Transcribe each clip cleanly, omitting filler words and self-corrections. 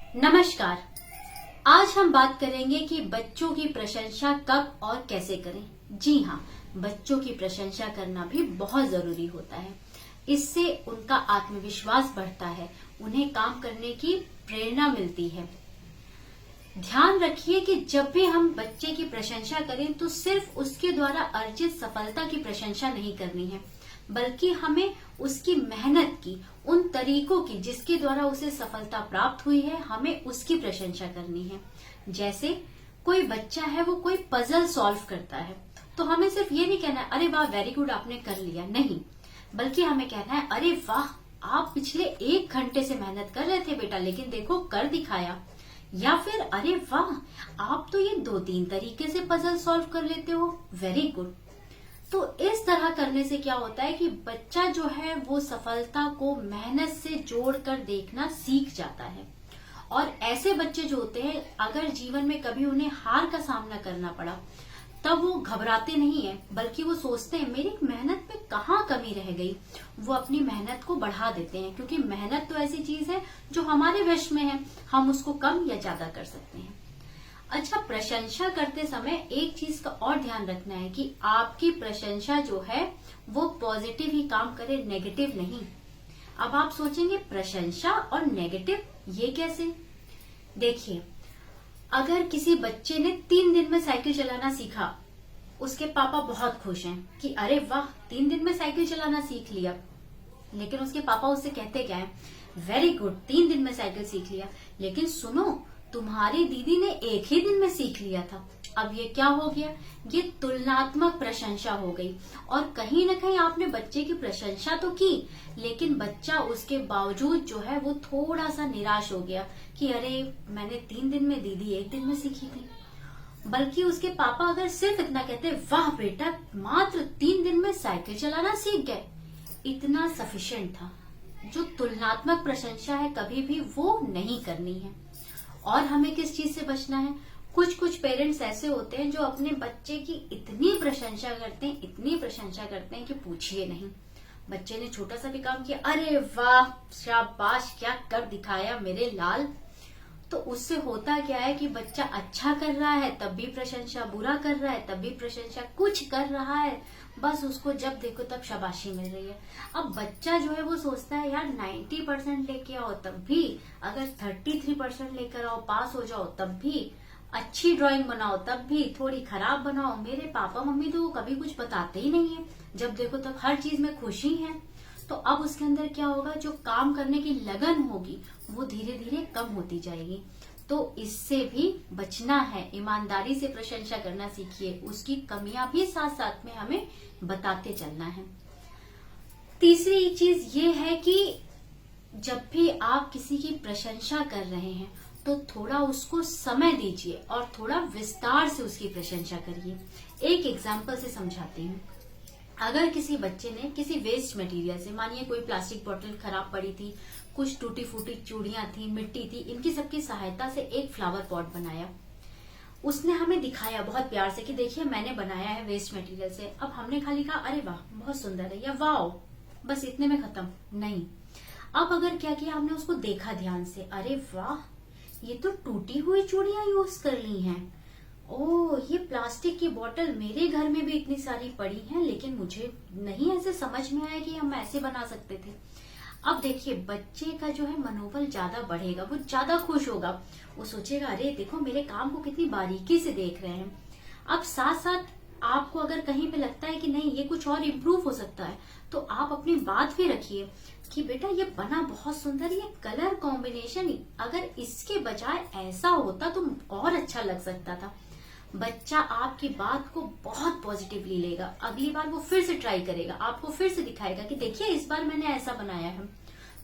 नमस्कार। आज हम बात करेंगे कि बच्चों की प्रशंसा कब और कैसे करें। जी हाँ, बच्चों की प्रशंसा करना भी बहुत जरूरी होता है। इससे उनका आत्मविश्वास बढ़ता है, उन्हें काम करने की प्रेरणा मिलती है। ध्यान रखिए कि जब भी हम बच्चे की प्रशंसा करें तो सिर्फ उसके द्वारा अर्जित सफलता की प्रशंसा नहीं करनी है, बल्कि हमें उसकी मेहनत की, उन तरीकों की जिसके द्वारा उसे सफलता प्राप्त हुई है, हमें उसकी प्रशंसा करनी है। जैसे कोई बच्चा है, वो कोई पजल सॉल्व करता है, तो हमें सिर्फ ये नहीं कहना है अरे वाह वेरी गुड आपने कर लिया, नहीं, बल्कि हमें कहना है अरे वाह आप पिछले 1 घंटे से मेहनत कर रहे थे बेटा, लेकिन देखो कर दिखाया। या फिर अरे वाह आप तो ये 2-3 तरीके से पजल सॉल्व कर लेते हो, वेरी गुड। तो इस तरह करने से क्या होता है कि बच्चा जो है वो सफलता को मेहनत से जोड़कर देखना सीख जाता है। और ऐसे बच्चे जो होते हैं, अगर जीवन में कभी उन्हें हार का सामना करना पड़ा, तब वो घबराते नहीं है, बल्कि वो सोचते हैं मेरी मेहनत में कहाँ कमी रह गई। वो अपनी मेहनत को बढ़ा देते हैं, क्योंकि मेहनत तो ऐसी चीज है जो हमारे वश में है, हम उसको कम या ज्यादा कर सकते हैं। अच्छा, प्रशंसा करते समय एक चीज का और ध्यान रखना है कि आपकी प्रशंसा जो है वो पॉजिटिव ही काम करे, नेगेटिव नहीं। अब आप सोचेंगे प्रशंसा और नेगेटिव ये कैसे? देखिए, अगर किसी बच्चे ने 3 दिन में साइकिल चलाना सीखा, उसके पापा बहुत खुश हैं कि अरे वाह 3 दिन में साइकिल चलाना सीख लिया, लेकिन उसके पापा उससे कहते क्या है, वेरी गुड 3 दिन में साइकिल सीख लिया, लेकिन सुनो तुम्हारी दीदी ने 1 ही दिन में सीख लिया था। अब ये क्या हो गया? ये तुलनात्मक प्रशंसा हो गई। और कहीं ना कहीं आपने बच्चे की प्रशंसा तो की, लेकिन बच्चा उसके बावजूद जो है वो थोड़ा सा निराश हो गया कि अरे मैंने 3 दिन में, दीदी 1 दिन में सीखी थी। बल्कि उसके पापा अगर सिर्फ इतना कहते, वाह बेटा मात्र 3 दिन में साइकिल चलाना सीख गए, इतना सफिशिएंट था। जो तुलनात्मक प्रशंसा है कभी भी वो नहीं करनी है। और हमें किस चीज से बचना है? कुछ पेरेंट्स ऐसे होते हैं जो अपने बच्चे की इतनी प्रशंसा करते हैं, इतनी प्रशंसा करते हैं कि पूछिए नहीं। बच्चे ने छोटा सा भी काम किया, अरे वाह शाबाश क्या कर दिखाया मेरे लाल। तो उससे होता क्या है कि बच्चा अच्छा कर रहा है तब भी प्रशंसा, बुरा कर रहा है तब भी प्रशंसा, कुछ कर रहा है बस उसको जब देखो तब शाबाशी मिल रही है। अब बच्चा जो है वो सोचता है यार 90% लेके आओ तब भी, अगर 33% लेकर आओ पास हो जाओ तब भी, अच्छी ड्राइंग बनाओ तब भी, थोड़ी खराब बनाओ, मेरे पापा मम्मी तो कभी कुछ बताते ही नहीं है, जब देखो तब हर चीज में खुशी है। तो अब उसके अंदर क्या होगा, जो काम करने की लगन होगी वो धीरे धीरे कम होती जाएगी। तो इससे भी बचना है, ईमानदारी से प्रशंसा करना सीखिए, उसकी कमियां भी साथ साथ में हमें बताते चलना है। तीसरी चीज ये है कि जब भी आप किसी की प्रशंसा कर रहे हैं तो थोड़ा उसको समय दीजिए और थोड़ा विस्तार से उसकी प्रशंसा करिए। एक एग्जाम्पल से समझाती हूँ। अगर किसी बच्चे ने किसी वेस्ट मटेरियल से, मानिए कोई प्लास्टिक बोतल खराब पड़ी थी, कुछ टूटी फूटी चूड़ियां थी, मिट्टी थी, इनकी सबकी सहायता से एक फ्लावर पॉट बनाया। उसने हमें दिखाया बहुत प्यार से कि देखिए मैंने बनाया है वेस्ट मटेरियल से। अब हमने खाली कहा अरे वाह बहुत सुंदर है या वाह, बस इतने में खत्म नहीं। अब अगर क्या किया, हमने उसको देखा ध्यान से, अरे वाह ये तो टूटी हुई चूड़ियां यूज कर ली हैं, ओह ये प्लास्टिक की बोतल मेरे घर में भी इतनी सारी पड़ी हैं, लेकिन मुझे नहीं ऐसे समझ में आया कि हम ऐसे बना सकते थे। अब देखिए बच्चे का जो है मनोबल ज्यादा बढ़ेगा, वो ज्यादा खुश होगा, वो सोचेगा अरे देखो मेरे काम को कितनी बारीकी से देख रहे हैं। अब साथ साथ आपको अगर कहीं पे लगता है कि नहीं ये कुछ और इम्प्रूव हो सकता है, तो आप अपनी बात भी रखिए कि बेटा ये बना बहुत सुंदर, ये कलर कॉम्बिनेशन अगर इसके बजाय ऐसा होता तो और अच्छा लग सकता था। बच्चा आपकी बात को बहुत पॉजिटिवली लेगा, अगली बार वो फिर से ट्राई करेगा, आपको फिर से दिखाएगा कि देखिए इस बार मैंने ऐसा बनाया है।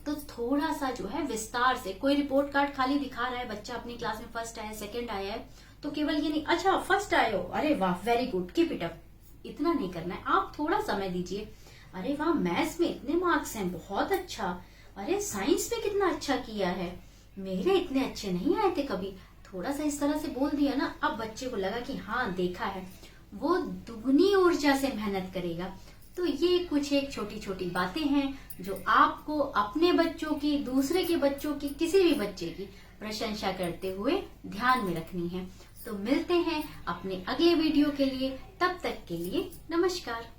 तो थोड़ा सा जो है विस्तार से, कोई रिपोर्ट कार्ड खाली दिखा रहा है बच्चा अपनी क्लास में फर्स्ट आया, सेकंड आया है, तो केवल ये नहीं अच्छा फर्स्ट आए हो, अरे वाह very good keep it up, इतना नहीं करना है। आप थोड़ा समय दीजिए, अरे वाह मैथ्स में इतने मार्क्स हैं, बहुत अच्छा, अरे साइंस में कितना अच्छा किया है, मेरे इतने अच्छे नहीं आए थे कभी, थोड़ा सा इस तरह से बोल दिया ना। अब बच्चे को लगा कि हाँ देखा है, वो दुगनी ऊर्जा से मेहनत करेगा। तो ये कुछ एक छोटी छोटी बातें हैं जो आपको अपने बच्चों की, दूसरे के बच्चों की, किसी भी बच्चे की प्रशंसा करते हुए ध्यान में रखनी है। तो मिलते हैं अपने अगले वीडियो के लिए, तब तक के लिए नमस्कार।